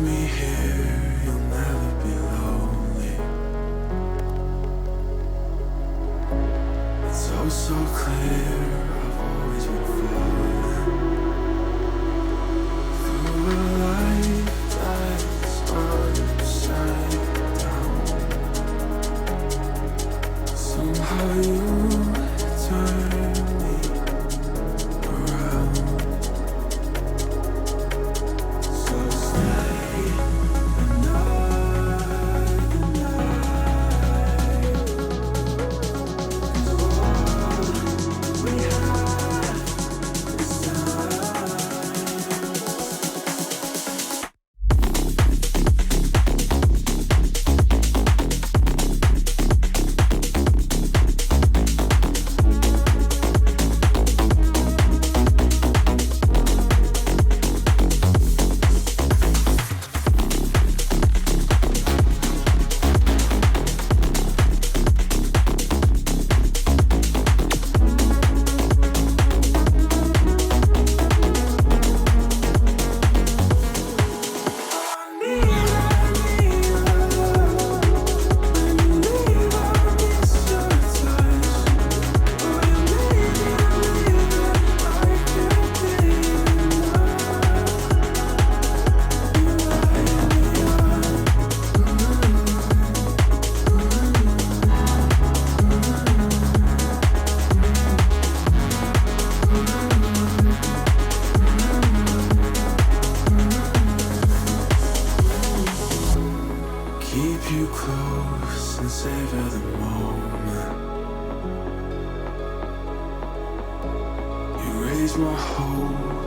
me here, you'll never be lonely. It's oh so clear, I've always been falling through a life that's upside down. Somehow you turn me around. So stay another night, 'cause all we have is time. Keep you close and savor the moment. You raise my hope